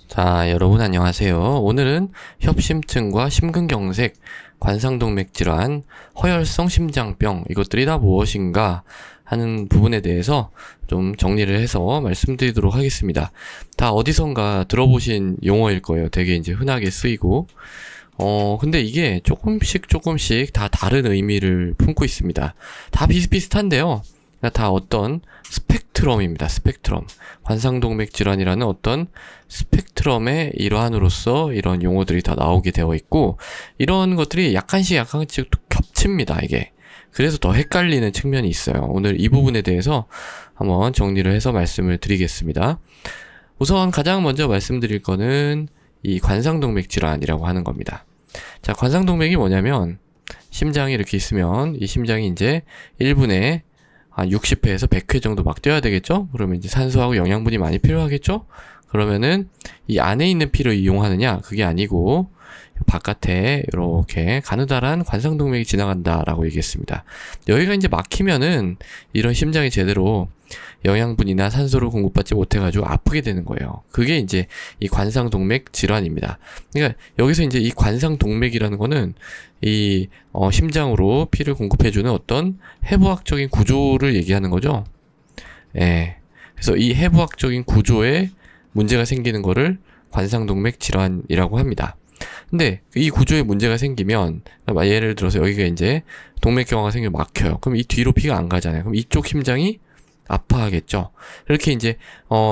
자, 여러분 안녕하세요. 오늘은 협심증과 심근경색, 관상동맥 질환, 허혈성 심장병 이것들이 다 무엇인가 하는 부분에 대해서 좀 정리를 해서 말씀드리도록 하겠습니다. 다 어디선가 들어보신 용어일 거예요. 되게 이제 흔하게 쓰이고 근데 이게 조금씩 다 다른 의미를 품고 있습니다. 다 비슷비슷한데요. 다 어떤 스펙트럼입니다. 스펙트럼. 관상동맥 질환이라는 어떤 스펙트럼의 일환으로서 이런 용어들이 다 나오게 되어 있고, 이런 것들이 약간씩 겹칩니다, 이게. 그래서 더 헷갈리는 측면이 있어요. 오늘 이 부분에 대해서 한번 정리를 해서 말씀을 드리겠습니다. 우선 가장 먼저 말씀드릴 거는 이 관상동맥 질환이라고 하는 겁니다. 자, 관상동맥이 뭐냐면, 심장이 이렇게 있으면 이 심장이 이제 1분에 한 60회에서 100회 정도 막 뛰어야 되겠죠? 그러면 이제 산소하고 영양분이 많이 필요하겠죠? 그러면은 이 안에 있는 피를 이용하느냐? 그게 아니고 바깥에 이렇게 가느다란 관상동맥이 지나간다라고 얘기했습니다. 여기가 이제 막히면은 이런 심장이 제대로 영양분이나 산소를 공급받지 못해가지고 아프게 되는 거예요. 그게 이제 이 관상동맥 질환입니다. 그러니까 여기서 이제 이 관상동맥이라는 거는 이 심장으로 피를 공급해주는 어떤 해부학적인 구조를 얘기하는 거죠. 예. 그래서 이 해부학적인 구조에 문제가 생기는 거를 관상동맥 질환이라고 합니다. 근데 이 구조에 문제가 생기면, 예를 들어서 여기가 이제 동맥경화가 생겨 막혀요. 그럼 이 뒤로 피가 안 가잖아요. 그럼 이쪽 심장이 아파하겠죠. 이렇게 이제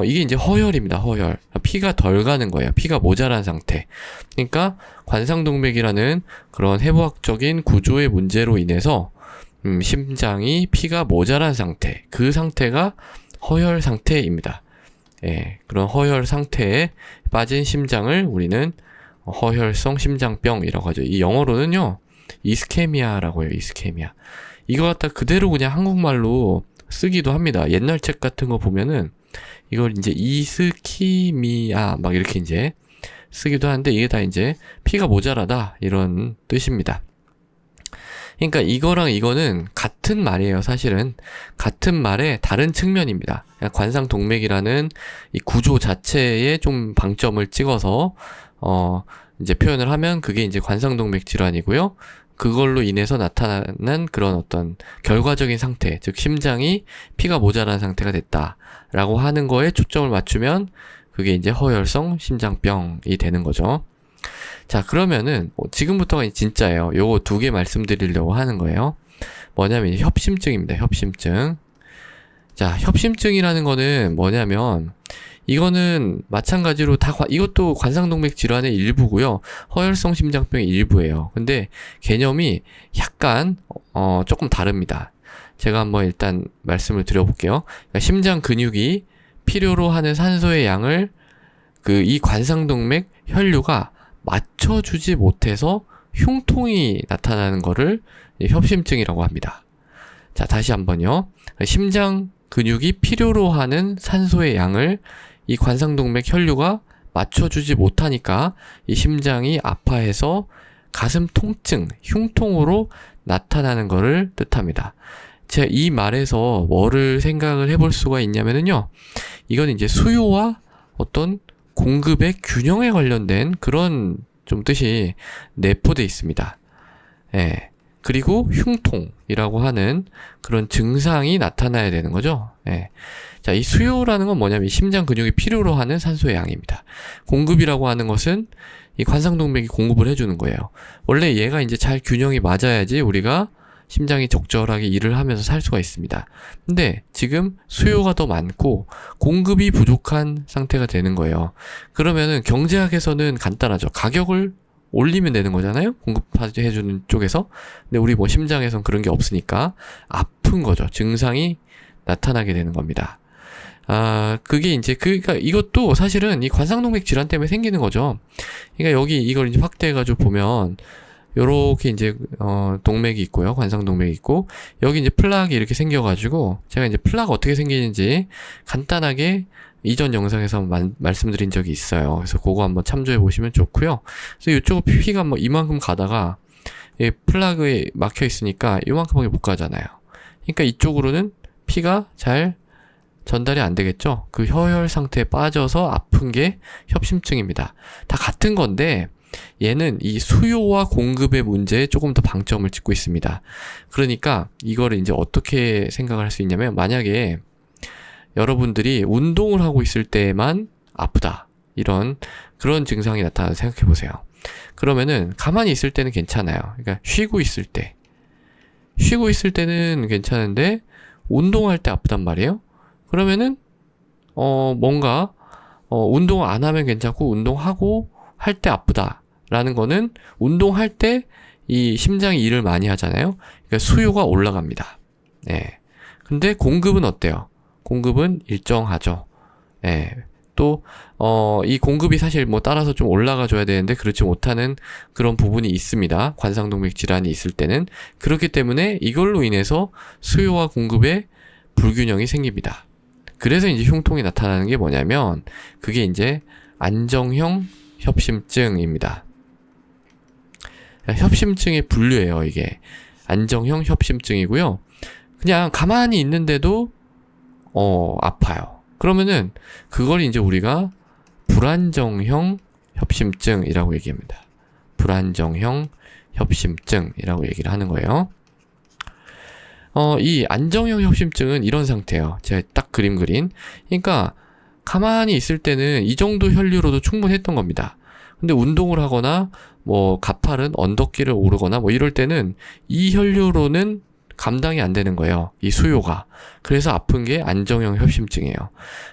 이게 이제 허혈입니다. 허혈. 피가 덜 가는 거예요. 피가 모자란 상태. 그러니까 관상동맥이라는 그런 해부학적인 구조의 문제로 인해서 심장이 피가 모자란 상태. 그 상태가 허혈 상태입니다. 예, 그런 허혈 상태에 빠진 심장을 우리는 허혈성 심장병이라고 하죠. 이 영어로는요, 이스케미아라고 해요. 이스케미아. 이거 갖다 그대로 그냥 한국말로 쓰기도 합니다. 옛날 책 같은 거 보면은 이걸 이제 이스키미아 막 이렇게 이제 쓰기도 하는데, 이게 다 이제 피가 모자라다 이런 뜻입니다. 그러니까 이거랑 이거는 같은 말이에요. 사실은 같은 말의 다른 측면입니다. 관상동맥이라는 이 구조 자체에 좀 방점을 찍어서 이제 표현을 하면 그게 이제 관상동맥 질환이고요. 그걸로 인해서 나타나는 그런 어떤 결과적인 상태, 즉 심장이 피가 모자란 상태가 됐다라고 하는 거에 초점을 맞추면 그게 이제 허혈성 심장병이 되는 거죠. 자, 그러면은 지금부터가 진짜예요. 요거 두 개 말씀드리려고 하는 거예요. 뭐냐면 협심증입니다. 협심증. 자, 협심증이라는 거는 뭐냐면, 이거는 마찬가지로 이것도 관상동맥 질환의 일부고요. 허혈성 심장병의 일부예요. 근데 개념이 약간 조금 다릅니다. 제가 한번 일단 말씀을 드려볼게요. 그러니까 심장 근육이 필요로 하는 산소의 양을 이 관상동맥 혈류가 맞춰주지 못해서 흉통이 나타나는 거를 협심증이라고 합니다. 자, 다시 한번요. 심장 근육이 필요로 하는 산소의 양을 이 관상동맥 혈류가 맞춰주지 못하니까 이 심장이 아파해서 가슴 통증, 흉통으로 나타나는 것을 뜻합니다. 제가 이 말에서 뭐를 생각을 해볼 수가 있냐면요. 이건 이제 수요와 어떤 공급의 균형에 관련된 그런 좀 뜻이 내포되어 있습니다. 예. 그리고 흉통이라고 하는 그런 증상이 나타나야 되는 거죠. 예. 자, 이 수요라는 건 뭐냐면 심장 근육이 필요로 하는 산소의 양입니다. 공급이라고 하는 것은 이 관상동맥이 공급을 해주는 거예요. 원래 얘가 이제 잘 균형이 맞아야지 우리가 심장이 적절하게 일을 하면서 살 수가 있습니다. 근데 지금 수요가 더 많고 공급이 부족한 상태가 되는 거예요. 그러면은 경제학에서는 간단하죠. 가격을 올리면 되는 거잖아요. 공급해주는 쪽에서. 근데 우리 뭐 심장에선 그런 게 없으니까 아픈 거죠. 증상이 나타나게 되는 겁니다. 그게 이제 그러니까 이것도 사실은 이 관상동맥 질환 때문에 생기는 거죠. 그러니까 여기 이걸 이제 확대해가지고 보면 요렇게 이제 동맥이 있고요. 관상동맥이 있고, 여기 이제 플락이 이렇게 생겨가지고, 제가 이제 플락 어떻게 생기는지 간단하게 이전 영상에서 말씀드린 적이 있어요. 그래서 그거 한번 참조해 보시면 좋고요. 그래서 이쪽 피가 뭐 이만큼 가다가 이 플락에 막혀 있으니까 이만큼밖에 못 가잖아요. 그러니까 이쪽으로는 피가 잘 전달이 안 되겠죠? 그 허혈 상태에 빠져서 아픈 게 협심증입니다. 다 같은 건데 얘는 이 수요와 공급의 문제에 조금 더 방점을 찍고 있습니다. 그러니까 이거를 이제 어떻게 생각을 할 수 있냐면, 만약에 여러분들이 운동을 하고 있을 때만 아프다, 그런 증상이 나타나서 생각해 보세요. 그러면은 가만히 있을 때는 괜찮아요. 그러니까 쉬고 있을 때는 괜찮은데 운동할 때 아프단 말이에요. 그러면은 뭔가 운동을 안 하면 괜찮고 운동하고 할 때 아프다라는 거는, 운동할 때 이 심장이 일을 많이 하잖아요. 그러니까 수요가 올라갑니다. 예. 근데 공급은 어때요? 공급은 일정하죠. 예. 또 이 공급이 사실 뭐 따라서 좀 올라가 줘야 되는데 그렇지 못하는 그런 부분이 있습니다. 관상동맥 질환이 있을 때는. 그렇기 때문에 이걸로 인해서 수요와 공급에 불균형이 생깁니다. 그래서 이제 흉통이 나타나는 게 뭐냐면, 그게 이제 안정형 협심증입니다. 협심증의 분류예요, 이게. 안정형 협심증이고요. 그냥 가만히 있는데도 아파요. 그러면은 그걸 이제 우리가 불안정형 협심증이라고 얘기합니다. 불안정형 협심증이라고 얘기를 하는 거예요. 이 안정형 협심증은 이런 상태예요. 제가 딱 그림 그린. 그러니까 가만히 있을 때는 이 정도 혈류로도 충분했던 겁니다. 근데 운동을 하거나 뭐 가파른 언덕길을 오르거나 뭐 이럴 때는 이 혈류로는 감당이 안 되는 거예요, 이 수요가. 그래서 아픈 게 안정형 협심증이에요.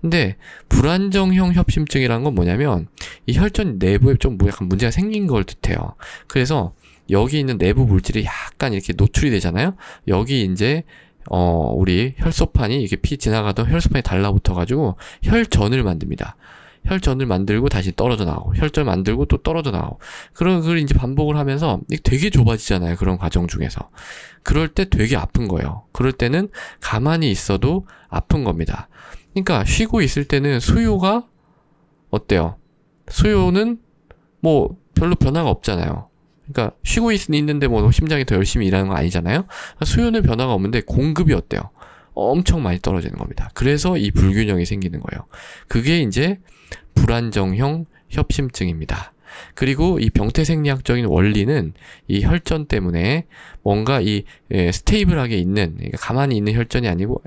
근데 불안정형 협심증이라는 건 뭐냐면, 이 혈전 내부에 좀 약간 문제가 생긴 걸 뜻해요. 그래서 여기 있는 내부 물질이 약간 이렇게 노출이 되잖아요. 여기 이제 우리 혈소판이, 이게 피 지나가던 혈소판이 달라붙어가지고 혈전을 만듭니다. 혈전을 만들고 다시 떨어져 나오고, 혈전 만들고 또 떨어져 나오고, 그런 걸 이제 반복을 하면서 이게 되게 좁아지잖아요, 그런 과정 중에서. 그럴 때 되게 아픈 거예요. 그럴 때는 가만히 있어도 아픈 겁니다. 그러니까 쉬고 있을 때는 수요가 어때요? 수요는 뭐 별로 변화가 없잖아요. 그러니까 쉬고 있는데 뭐 심장이 더 열심히 일하는 거 아니잖아요. 수요는 변화가 없는데 공급이 어때요? 엄청 많이 떨어지는 겁니다. 그래서 이 불균형이 생기는 거예요. 그게 이제 불안정형 협심증입니다. 그리고 이 병태 생리학적인 원리는 이 혈전 때문에 뭔가 이 스테이블하게 있는, 그러니까 가만히 있는 혈전이 아니고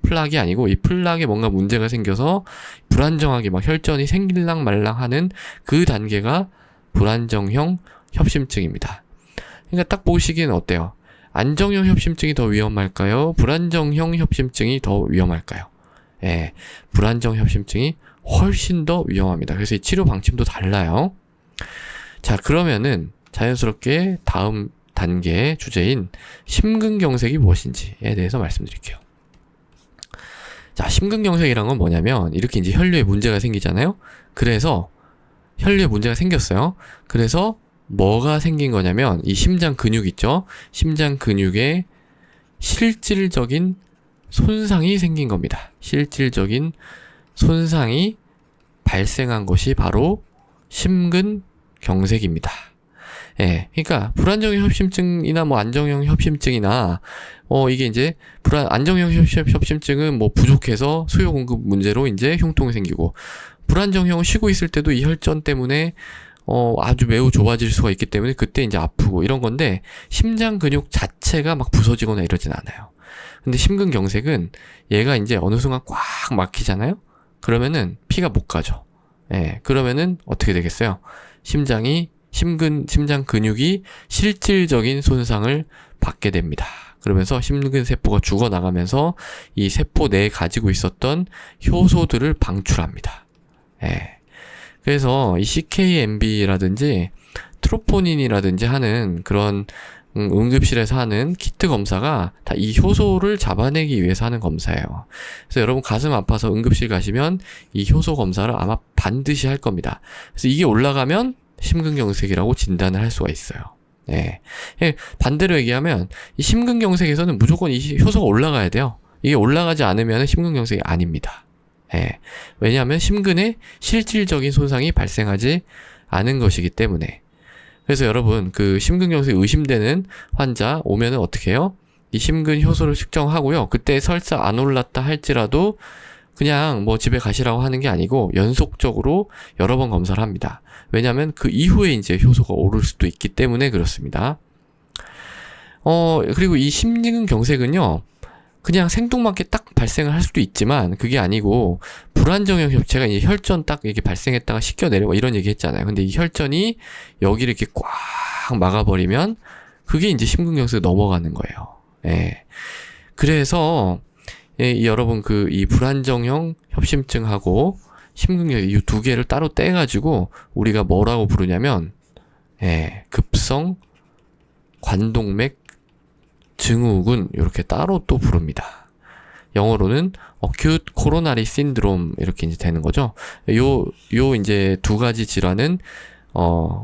플락이 아니고, 이 플락에 뭔가 문제가 생겨서 불안정하게 막 혈전이 생길랑 말랑 하는 그 단계가 불안정형 협심증입니다. 그러니까 딱 보시기에는 어때요? 안정형 협심증이 더 위험할까요? 불안정형 협심증이 더 위험할까요? 예, 불안정 협심증이 훨씬 더 위험합니다. 그래서 이 치료 방침도 달라요. 자, 그러면은 자연스럽게 다음 단계 주제인 심근경색이 무엇인지에 대해서 말씀드릴게요. 자, 심근경색이란 건 뭐냐면, 이렇게 이제 혈류에 문제가 생기잖아요. 그래서 혈류에 문제가 생겼어요. 그래서 뭐가 생긴 거냐면, 이 심장 근육 있죠? 심장 근육에 실질적인 손상이 생긴 겁니다. 실질적인 손상이 발생한 것이 바로 심근경색입니다. 예, 그러니까 불안정형 협심증이나 뭐 안정형 협심증이나 이게 이제 안정형 협심증은 뭐 부족해서 수요 공급 문제로 이제 흉통이 생기고, 불안정형은 쉬고 있을 때도 이 혈전 때문에 아주 매우 좁아질 수가 있기 때문에 그때 이제 아프고 이런 건데, 심장 근육 자체가 막 부서지거나 이러진 않아요. 근데 심근경색은 얘가 이제 어느 순간 꽉 막히잖아요? 그러면은 피가 못 가죠. 예, 그러면은 어떻게 되겠어요? 심장 근육이 실질적인 손상을 받게 됩니다. 그러면서 심근세포가 죽어나가면서 이 세포 내에 가지고 있었던 효소들을 방출합니다. 예. 그래서 이 CKMB라든지 트로포닌이라든지 하는 그런 응급실에서 하는 키트 검사가 다 이 효소를 잡아내기 위해서 하는 검사예요. 그래서 여러분 가슴 아파서 응급실 가시면 이 효소 검사를 아마 반드시 할 겁니다. 그래서 이게 올라가면 심근경색이라고 진단을 할 수가 있어요. 네. 반대로 얘기하면 이 심근경색에서는 무조건 이 효소가 올라가야 돼요. 이게 올라가지 않으면 심근경색이 아닙니다. 네. 왜냐하면 심근에 실질적인 손상이 발생하지 않은 것이기 때문에. 그래서 여러분 그 심근경색 의심되는 환자 오면은 어떻게 해요? 이 심근 효소를 측정하고요. 그때 설사 안 올랐다 할지라도 그냥 뭐 집에 가시라고 하는 게 아니고 연속적으로 여러 번 검사를 합니다. 왜냐하면 그 이후에 이제 효소가 오를 수도 있기 때문에 그렇습니다. 그리고 이 심근경색은요, 그냥 생뚱맞게 딱 발생을 할 수도 있지만 그게 아니고 불안정형 협체가 이제 혈전 딱 이렇게 발생했다가 씻겨내려 뭐 이런 얘기 했잖아요. 근데 이 혈전이 여기를 이렇게 꽉 막아버리면 그게 이제 심근경색으로 넘어가는 거예요. 예. 그래서 여러분 이 불안정형 협심증하고 심근경색 이 두 개를 따로 떼가지고 우리가 뭐라고 부르냐면 급성 관동맥 증후군 이렇게 따로 또 부릅니다. 영어로는 acute coronary syndrome 이렇게 이제 되는 거죠. 요 이제 두 가지 질환은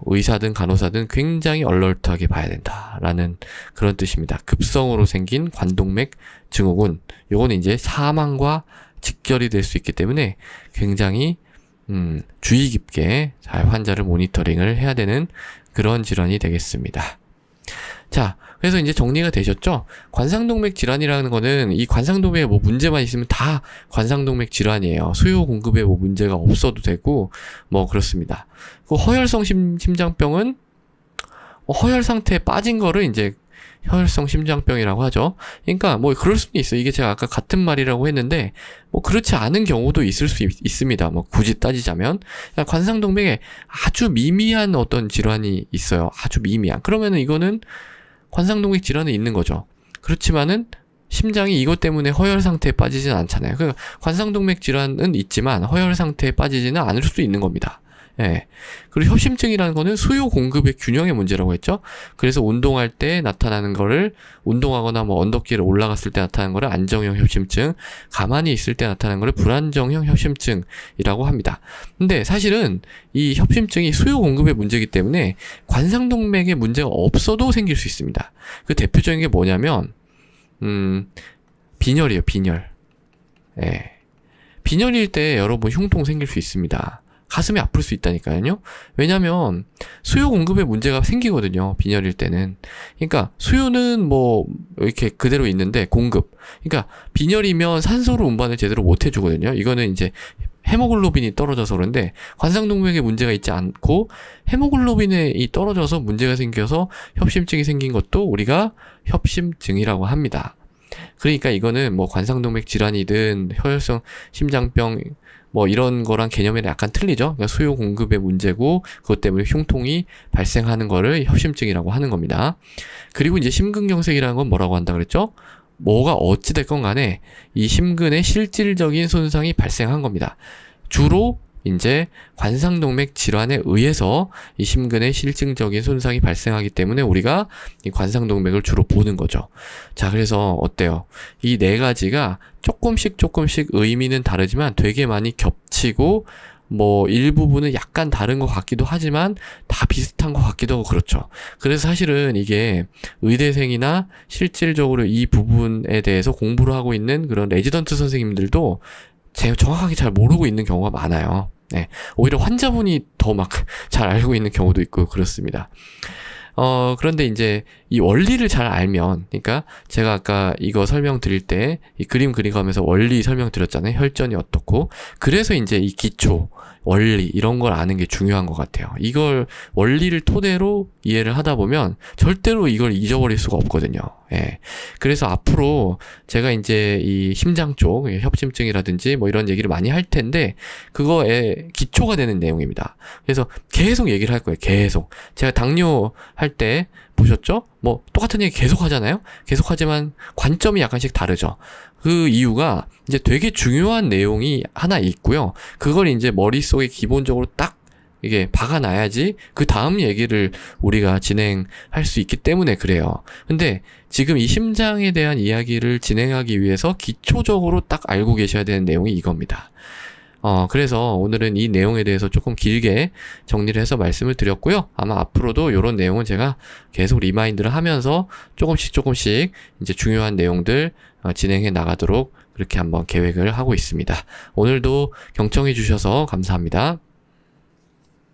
의사든 간호사든 굉장히 얼얼트하게 봐야 된다라는 그런 뜻입니다. 급성으로 생긴 관동맥 증후군. 요거는 이제 사망과 직결이 될 수 있기 때문에 굉장히 주의 깊게 잘 환자를 모니터링을 해야 되는 그런 질환이 되겠습니다. 자, 그래서 이제 정리가 되셨죠? 관상동맥 질환이라는 거는 이 관상동맥에 뭐 문제만 있으면 다 관상동맥 질환이에요. 수요 공급에 뭐 문제가 없어도 되고 뭐 그렇습니다. 그 허혈성 심장병은 허혈 상태에 빠진 거를 이제 허혈성 심장병이라고 하죠. 그러니까 뭐 그럴 수도 있어요. 이게 제가 아까 같은 말이라고 했는데 뭐 그렇지 않은 경우도 있을 수 있습니다. 뭐 굳이 따지자면 관상동맥에 아주 미미한 어떤 질환이 있어요. 아주 미미한. 그러면은 이거는 관상동맥 질환은 있는 거죠. 그렇지만은 심장이 이것 때문에 허혈 상태에 빠지진 않잖아요. 그러니까 관상동맥 질환은 있지만 허혈 상태에 빠지지는 않을 수도 있는 겁니다. 예. 그리고 협심증이라는 거는 수요 공급의 균형의 문제라고 했죠. 그래서 운동할 때 나타나는 거를 운동하거나 뭐 언덕길을 올라갔을 때 나타나는 거를 안정형 협심증, 가만히 있을 때 나타나는 거를 불안정형 협심증이라고 합니다. 근데 사실은 이 협심증이 수요 공급의 문제이기 때문에 관상동맥에 문제가 없어도 생길 수 있습니다. 그 대표적인 게 뭐냐면 빈혈이에요, 빈혈. 예. 빈혈일 때 여러분 흉통 생길 수 있습니다. 가슴이 아플 수 있다니까요. 왜냐면 수요 공급에 문제가 생기거든요. 빈혈일 때는. 그러니까 수요는 뭐 이렇게 그대로 있는데 공급. 그러니까 빈혈이면 산소로 운반을 제대로 못 해주거든요. 이거는 이제 헤모글로빈이 떨어져서 그런데 관상동맥에 문제가 있지 않고 헤모글로빈이 떨어져서 문제가 생겨서 협심증이 생긴 것도 우리가 협심증이라고 합니다. 그러니까 이거는 뭐 관상동맥 질환이든 허혈성 심장병 뭐 이런 거랑 개념이 약간 틀리죠. 그러니까 수요 공급의 문제고 그것 때문에 흉통이 발생하는 거를 협심증이라고 하는 겁니다. 그리고 이제 심근경색이라는 건 뭐라고 한다 그랬죠? 뭐가 어찌됐건 간에 이 심근에 실질적인 손상이 발생한 겁니다. 주로 이제 관상동맥 질환에 의해서 이 심근에 실질적인 손상이 발생하기 때문에 우리가 이 관상동맥을 주로 보는 거죠. 자, 그래서 어때요? 이 네 가지가 조금씩 의미는 다르지만 되게 많이 겹치고 뭐 일부분은 약간 다른 것 같기도 하지만 다 비슷한 것 같기도 하고 그렇죠. 그래서 사실은 이게 의대생이나 실질적으로 이 부분에 대해서 공부를 하고 있는 그런 레지던트 선생님들도 정확하게 잘 모르고 있는 경우가 많아요. 네. 오히려 환자분이 더 막 잘 알고 있는 경우도 있고 그렇습니다. 그런데 이제 이 원리를 잘 알면, 그러니까 제가 아까 이거 설명드릴 때 이 그림 그리가면서 원리 설명드렸잖아요. 혈전이 어떻고. 그래서 이제 이 기초, 원리 이런 걸 아는 게 중요한 것 같아요. 이걸 원리를 토대로 이해를 하다 보면 절대로 이걸 잊어버릴 수가 없거든요. 예. 그래서 앞으로 제가 이제 이 심장 쪽 협심증이라든지 뭐 이런 얘기를 많이 할 텐데 그거에 기초가 되는 내용입니다. 그래서 계속 얘기를 할 거예요. 계속. 제가 당뇨 할 때 보셨죠? 뭐 똑같은 얘기 계속 하잖아요. 계속 하지만 관점이 약간씩 다르죠. 그 이유가 이제 되게 중요한 내용이 하나 있고요. 그걸 이제 머릿속에 기본적으로 딱 이게 박아놔야지 그 다음 얘기를 우리가 진행할 수 있기 때문에 그래요. 근데 지금 이 심장에 대한 이야기를 진행하기 위해서 기초적으로 딱 알고 계셔야 되는 내용이 이겁니다. 그래서 오늘은 이 내용에 대해서 조금 길게 정리를 해서 말씀을 드렸고요. 아마 앞으로도 이런 내용은 제가 계속 리마인드를 하면서 조금씩 이제 중요한 내용들 진행해 나가도록 그렇게 한번 계획을 하고 있습니다. 오늘도 경청해 주셔서 감사합니다.